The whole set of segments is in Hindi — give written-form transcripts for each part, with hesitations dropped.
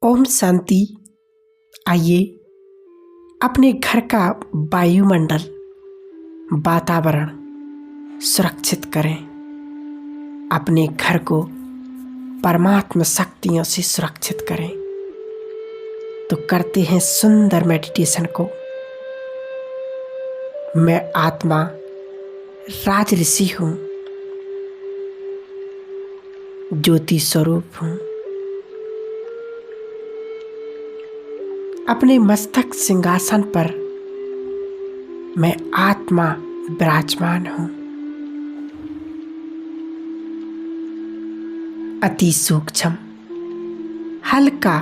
ओम शांति। आइए अपने घर का वायुमंडल वातावरण सुरक्षित करें। अपने घर को परमात्मा शक्तियों से सुरक्षित करें। तो करते हैं सुंदर मेडिटेशन को। मैं आत्मा राज ऋषि हूँ, ज्योति स्वरूप हूँ। अपने मस्तक सिंहासन पर मैं आत्मा विराजमान हूँ। अति सूक्ष्म, हल्का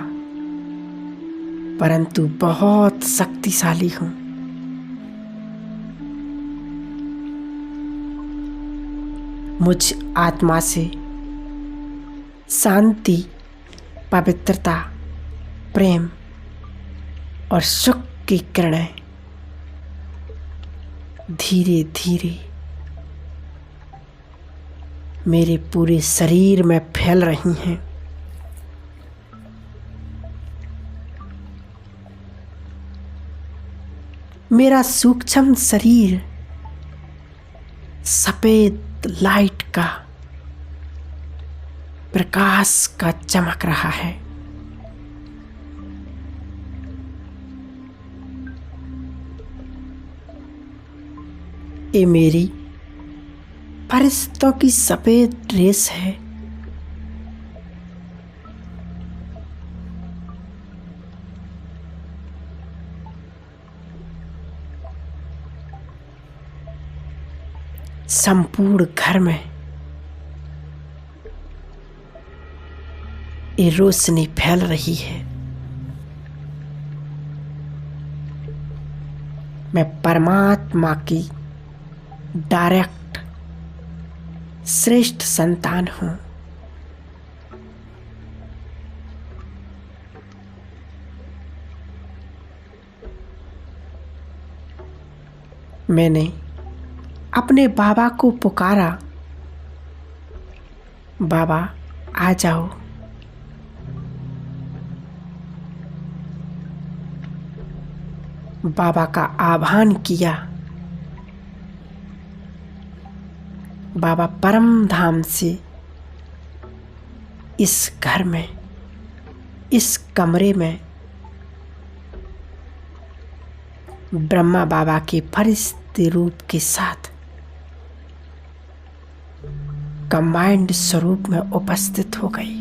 परंतु बहुत शक्तिशाली हूँ। मुझ आत्मा से शांति, पवित्रता, प्रेम और सुख की किरणें धीरे धीरे मेरे पूरे शरीर में फैल रही हैं। मेरा सूक्ष्म शरीर सफेद लाइट का प्रकाश का चमक रहा है। ये मेरी फरिश्तों की सफेद ड्रेस है। संपूर्ण घर में ये रोशनी फैल रही है। मैं परमात्मा की डायरेक्ट श्रेष्ठ संतान हूँ। मैंने अपने बाबा को पुकारा, बाबा आ जाओ। बाबा का आह्वान किया। बाबा परम धाम से इस घर में, इस कमरे में ब्रह्मा बाबा के फरिश्ते रूप के साथ कंबाइंड स्वरूप में उपस्थित हो गई।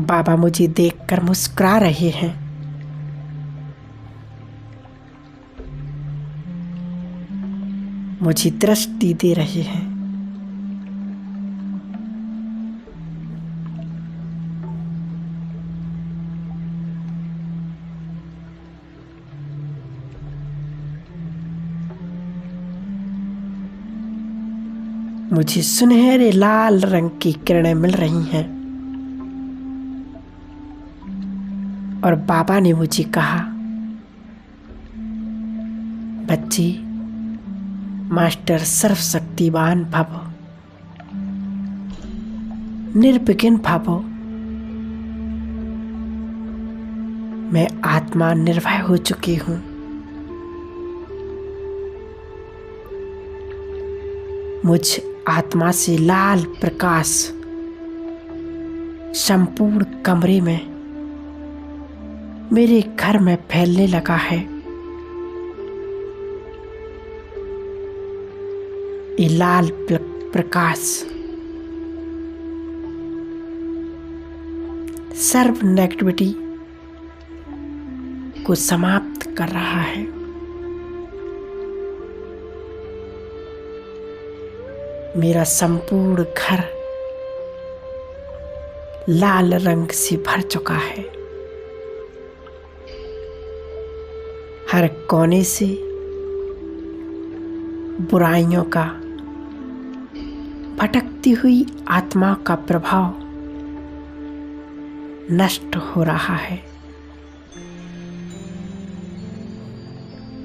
बाबा मुझे देखकर मुस्कुरा रहे हैं। मुझे दृष्टि दे रहे हैं। मुझे सुनहरे लाल रंग की किरणें मिल रही हैं। और बाबा ने मुझे कहा, बच्ची, मास्टर सर्वशक्तिवान भव, निर्विघ्न भव। मैं आत्मा निर्भय हो चुकी हूँ। मुझ आत्मा से लाल प्रकाश संपूर्ण कमरे में, मेरे घर में फैलने लगा है। ये लाल प्रकाश सर्व नेगेटिविटी को समाप्त कर रहा है। मेरा संपूर्ण घर लाल रंग से भर चुका है। हर कोने से बुराइयों का, भटकती हुई आत्मा का प्रभाव नष्ट हो रहा है।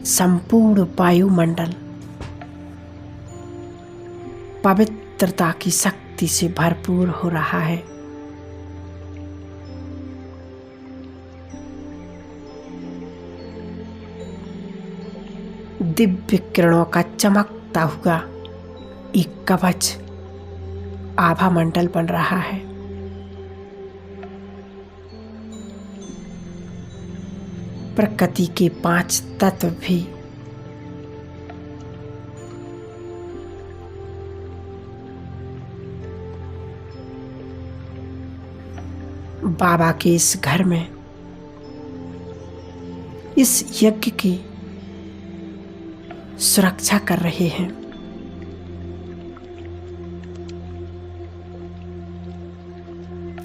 संपूर्ण वायुमंडल पवित्रता की शक्ति से भरपूर हो रहा है। दिव्य किरणों का चमकता हुआ एक कवच आभा मंडल बन रहा है। प्रकृति के 5 तत्व भी बाबा के इस घर में, इस यज्ञ की सुरक्षा कर रहे हैं।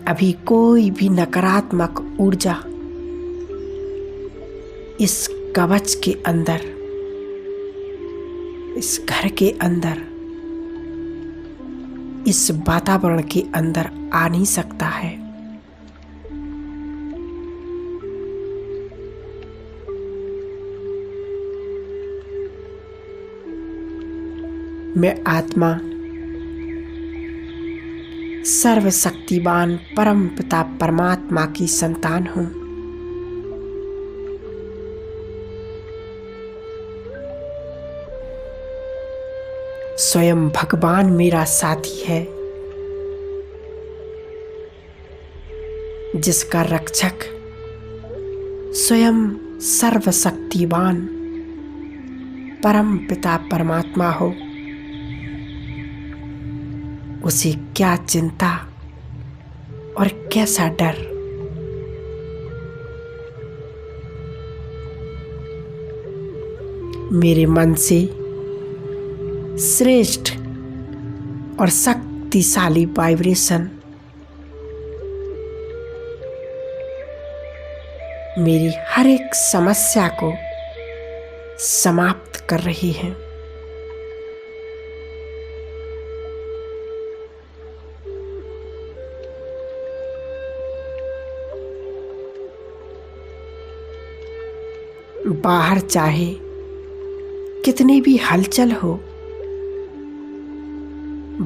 अभी कोई भी नकारात्मक ऊर्जा इस कवच के अंदर, इस घर के अंदर, इस वातावरण के अंदर आ नहीं सकता है। मैं आत्मा सर्वशक्तिवान परम पिता परमात्मा की संतान हूँ। स्वयं भगवान मेरा साथी है, जिसका रक्षक स्वयं सर्वशक्तिवान परम पिता परमात्मा हो। उसे क्या चिंता और कैसा डर। मेरे मन से श्रेष्ठ और शक्तिशाली वाइब्रेशन मेरी हर एक समस्या को समाप्त कर रही है। बाहर चाहे कितनी भी हलचल हो,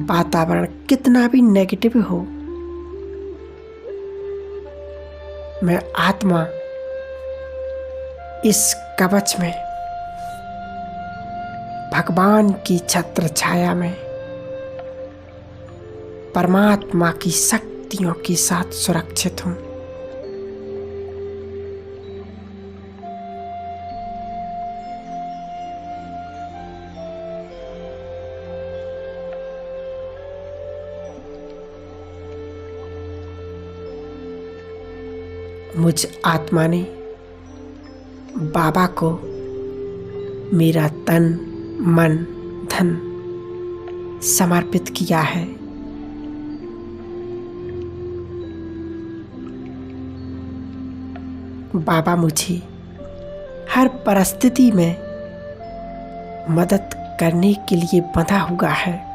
वातावरण कितना भी नेगेटिव हो, मैं आत्मा इस कवच में भगवान की छत्र छाया में परमात्मा की शक्तियों के साथ सुरक्षित हूँ। मुझ आत्मा ने बाबा को मेरा तन मन धन समर्पित किया है। बाबा मुझे हर परिस्थिति में मदद करने के लिए बंधा हुआ है।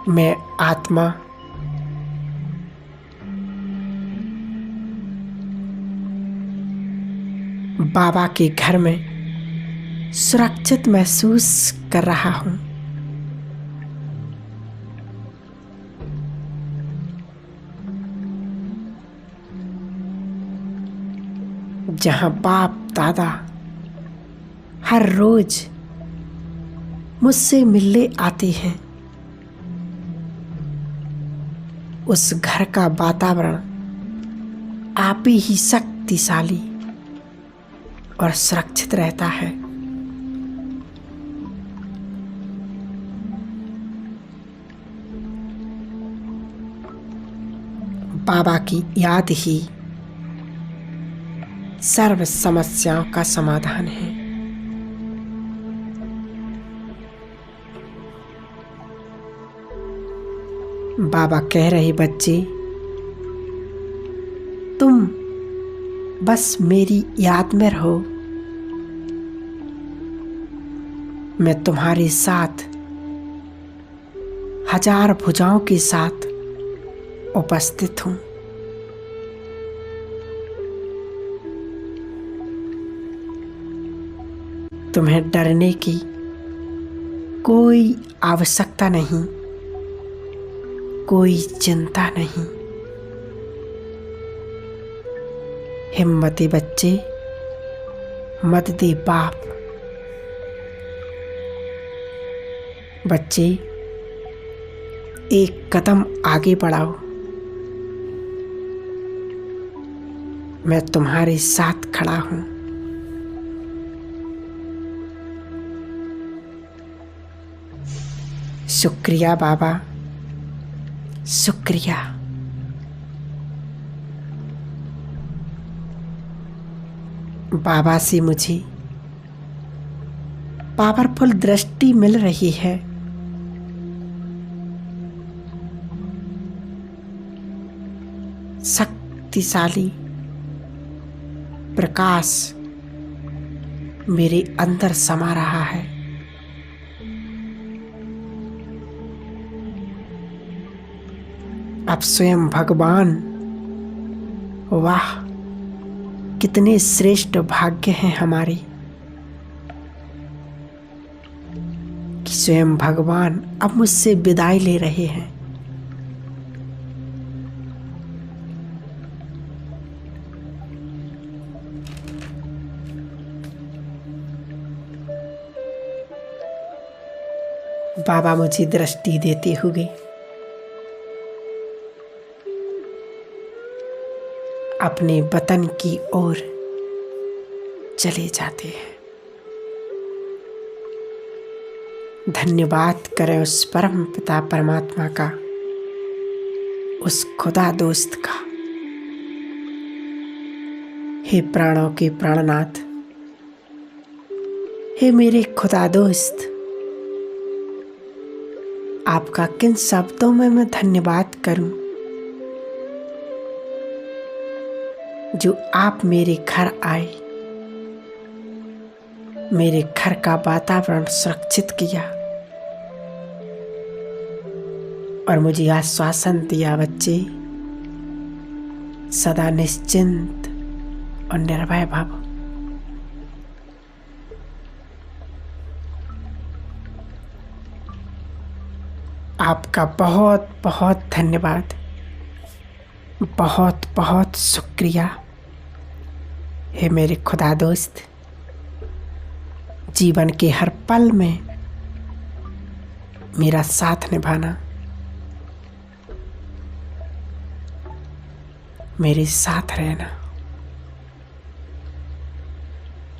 मैं आत्मा बाबा के घर में सुरक्षित महसूस कर रहा हूँ। जहाँ बाप दादा हर रोज मुझसे मिलने आते हैं, उस घर का वातावरण आप ही शक्तिशाली और सुरक्षित रहता है। बाबा की याद ही सर्व समस्याओं का समाधान है। बाबा कह रहे, बच्चे तुम बस मेरी याद में रहो, मैं तुम्हारे साथ हजार भुजाओं के साथ उपस्थित हूँ। तुम्हें डरने की कोई आवश्यकता नहीं, कोई चिंता नहीं। हिम्मती बच्चे, मत दे बाप। बच्चे, एक कदम आगे बढ़ाओ। मैं तुम्हारे साथ खड़ा हूं। शुक्रिया बाबा, शुक्रिया। बाबा से मुझे पावरफुल दृष्टि मिल रही है। शक्तिशाली प्रकाश मेरे अंदर समा रहा है। अब स्वयं भगवान, वाह कितने श्रेष्ठ भाग्य हैं हमारे कि स्वयं भगवान अब मुझसे विदाई ले रहे हैं। बाबा मुझे दृष्टि देते हुए अपने वतन की ओर चले जाते हैं। धन्यवाद करें उस परम पिता परमात्मा का, उस खुदा दोस्त का। हे प्राणों के प्राणनाथ, हे मेरे खुदा दोस्त, आपका किन शब्दों में मैं धन्यवाद करूं जो आप मेरे घर आए, मेरे घर का वातावरण सुरक्षित किया और मुझे आश्वासन दिया, बच्चे सदा निश्चिंत और निर्भय भव। आपका बहुत बहुत धन्यवाद, बहुत बहुत शुक्रिया। हे मेरे खुदा दोस्त, जीवन के हर पल में मेरा साथ निभाना, मेरे साथ रहना।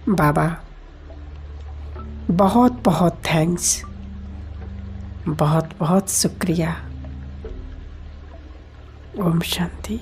बाबा बहुत बहुत थैंक्स, बहुत बहुत शुक्रिया। ओम शांति।